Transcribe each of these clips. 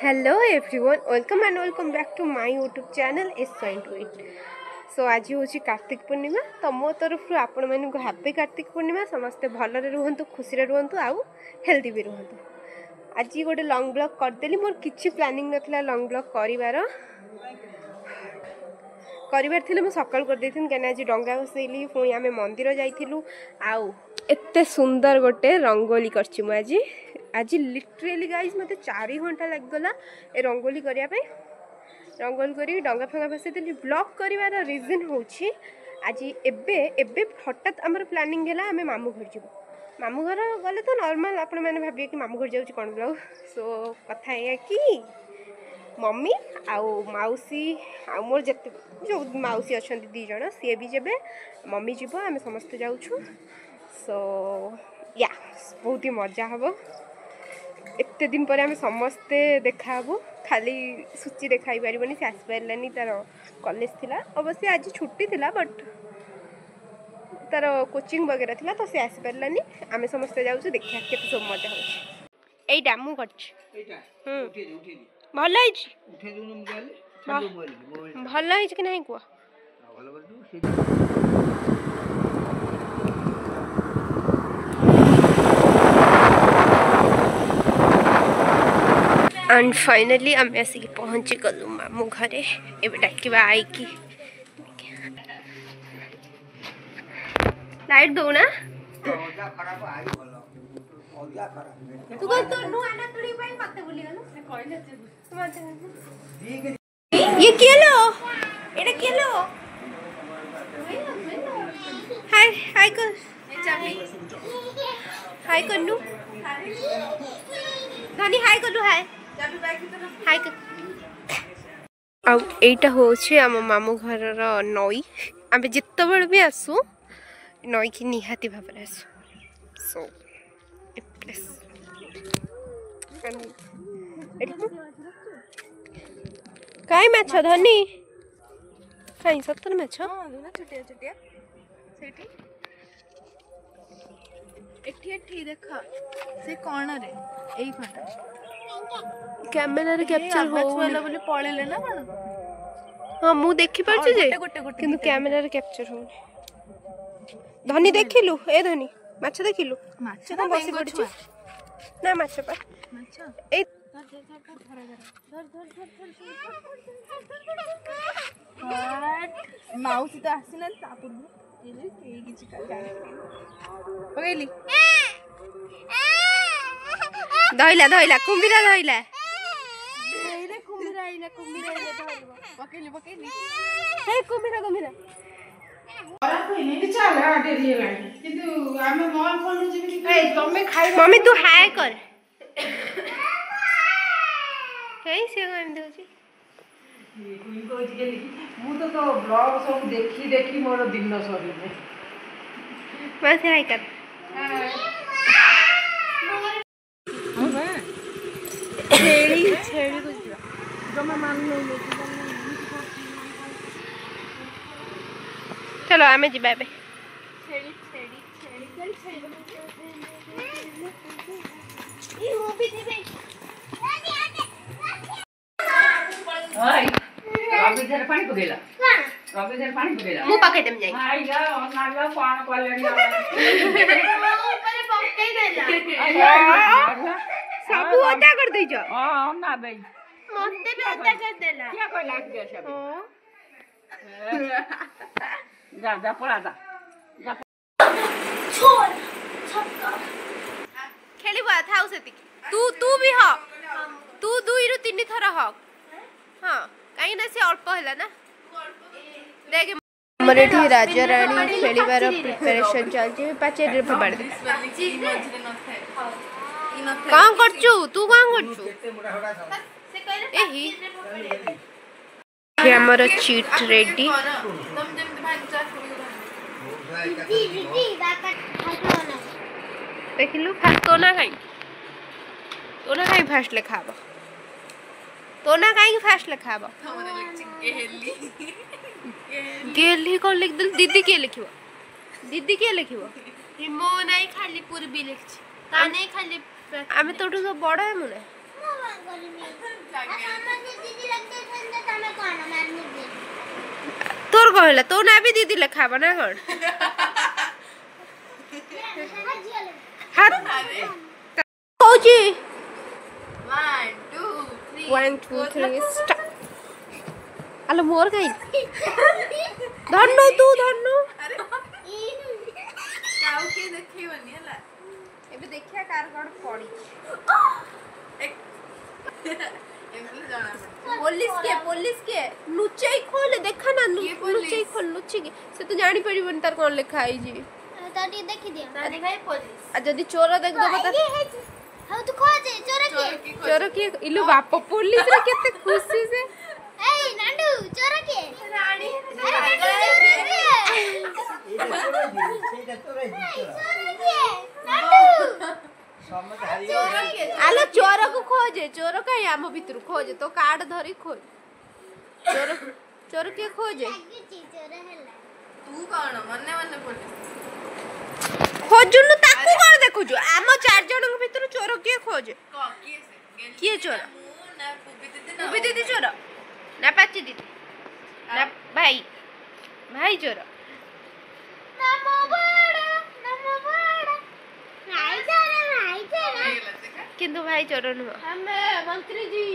Hello everyone welcome and welcome back to my YouTube channel S.It। So आज हूँ कार्तिक पूर्णिमा। तो मो तरफ आपण मानक हैप्पी कार्तिक पूर्णिमा। समस्ते भलरे रुहंतु, खुशी रुहंतु, आउ हेल्दी भी रुहंतु। आज गोटे लॉन्ग ब्लॉग करदेली। मोर किछि प्लानिंग नथिला लॉन्ग ब्लॉग करिवार थिले मु सकाळ कर देथिन कने आज डंगा बसैली। पुणी आमे मंदिर जाइथिलु। आउ एते सुंदर गोटे रंगोली करछि मु आज लिटरेली गाइज मते 4 घंटा लगगला ए रंगोली करिया पे। रंगोली करी डंगा फंगा बसैली। ब्लॉग करिवार रीजन होछि आज एबे एबे हठात हमर प्लानिंग गेला आमे मामू घर जिवो। मामू घर गले तो नॉर्मल आपण माने भाबिए कि मामू घर जाउछि कोन ब्लॉग। सो कथा है कि मम्मी आउ माउसी आ मोर जते जो माउसी अछंती दी जण सी भी जेबे मम्मी जीवो आमे समस्त जाउछु। सो या बहुत ही मजा हबो। एते दिन पर आमे समस्ते देखा हबो। खाली सूची देखाई पारिबनी से आसी पारलानी तार कॉलेज थिला। अवश्य आज छुट्टी थिला बट तार कोचिंग वगैरह थिला तो से आसी पारलानी। आमे समस्ते जाउछु देखिया केते सब मजा होछि। एई डामू करछ एटा उठी भल है भल है कि नहीं कुआ एंड फाइनली आम आसिक पहुँची गलु मामू घरे। एबे डाकिबा आई कि लाइट दो ना तू को तो नु आना तुड़ी पाई मते बोली गलो कहले ये केलो एटा केलो हाय हाय कर हाय करनु नानी हाय करनु हाय हाय कर आ एटा होछे हम मामू घर रो नई। आबे जित्तो बड़ भी आसु नई की निहाती भाबरे आसु। सो प्लीज काई माछ धनी काई सत्तर माछ छोटिया छोटिया सेठी एठी एठी देखा से कोन रे एई फटा कैमरा रे कैप्चर हो वाला बोले पळेले ना कोन। हां मु देखि परछि जे किंतु कैमरा रे कैप्चर हो। धनी देखिलु ए धनी माछ देखिलु माछ ना बसी पड़छि ना माछ पर माछ ए माउसी तो आसिना तापुर एले के किछि का पगैली धइला धइला कुंबिरा धइला एले कुंबिरा इना कुंबिरा इना धइबो पकेली पकेली हे कुंबिरा कुंबिरा मम्मी तू हाय कर तो ब्लॉग सब देखी देखी मोर दिन सरी बस हाय कर छेड़ी छेड़ी कुछ जमा मान नहीं चलो आमे जिबा बे छेड़ी छेड़ी छेड़ी छेड़ी ई हो भी दिबे ओय रवि धर पानी पगेला रवि धर पानी पगेला मु पके देम जाई हाय जा नाला पान पलेनी ऊपर पके देला सब ओता कर दे जो हां ना बे मते भी ओता कर देला क्या कोई लाग गया सब जा जा पड़ा जा छोड़ छक्का खेलिबा थाउ सेति तू भी ह तू 2 रु 3 थरा ह हां काई ना से अल्प हैला ना देख हमर एठी राजा रानी खेलिबार प्रिपरेशन चलछि। पाचे रे फबाड़ दे काम करछु तू काम करछु एही ये हमर चीट रेडी देखिलु फास्ट तो ना फास्ट लेखाबो तो ना काई फास्ट लेखाबो गेली को लिख दल दीदी के लिखिबो रिमो नाही खाली पूर्वी लिखछि ता नाही खाली आमे तोटू तो बड़ है मुने तोर कहला तो ना भी दीदी लेखाबा ना कौन हाथ कौची 1 2 3 स्टार्ट अल मोर गई धन्नो तू धन्नो काउ के देखिबनी हला एबे देखिया कार कोड पड़ी एमली जाना पुलिस के नुचे खोल देखा ना नुचे खोल नुचे के से तो जानी पड़ीबन तार कोन लिखा आई जी ताटी देखि दिया ताटी भाई पुलिस आ जदी चोर देख दो बता हां तू खोजे चोर के इलु बाप पुलिस रे केते खुशी से ए नांडू चोर के रानी आलो चोर को खोजे चोर कहीं आम भीतर खोजे तो कार्ड धरी खोज चोर के खोजे चोर हला तू कोन मन्ने मन्ने पुलिस खोजुनु ताकू कोन देखुजु आम चार जन भीतर चोर के खोजे किए चोर ना पुबी उबी दीदी चोर ना पाची दीदी ना भाई चोर नमो बड़ा भाई चोर किंतु भाई चोर नुह हमें मंत्री जी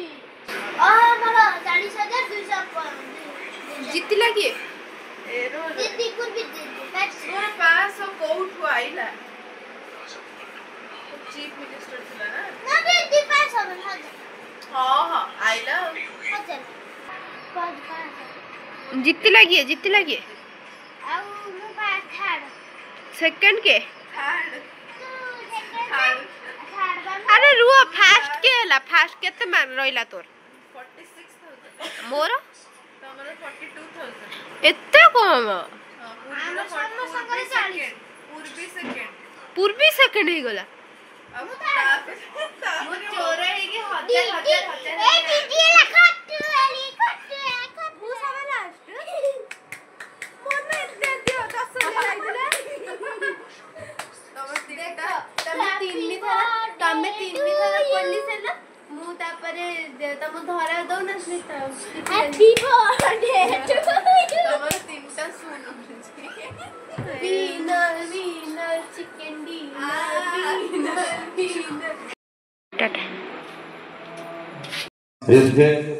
मला 40,200 जीती लगी एरो दीदी कुल भी दीदी मोर पास कोउठु आइला चीफ मिनिस्टर थिला ना ना दीदी पास हो हां आइला हजार पाँच जीती लगी आउ मु पास खाड़ सेकंड के थर्ड खाड़ अरे रुआ फास्ट के ला फास्ट केते मार रहिला तोर 46000 मोर तमरे 42000 एते कम पूर्वी सेकंड ही गला अब मु चोर है कि हजार ए दीदी खट्टू वाली खट्टू खट्टू सब लास्ट मोने दे दियो 10,000 आइले तमे तीन थर पुलिस है ना मु तापरे तम धरा दो ना हैप्पी बर्थडे टू तमरे तीनटा सुनो winner chicken dinner Tata Is there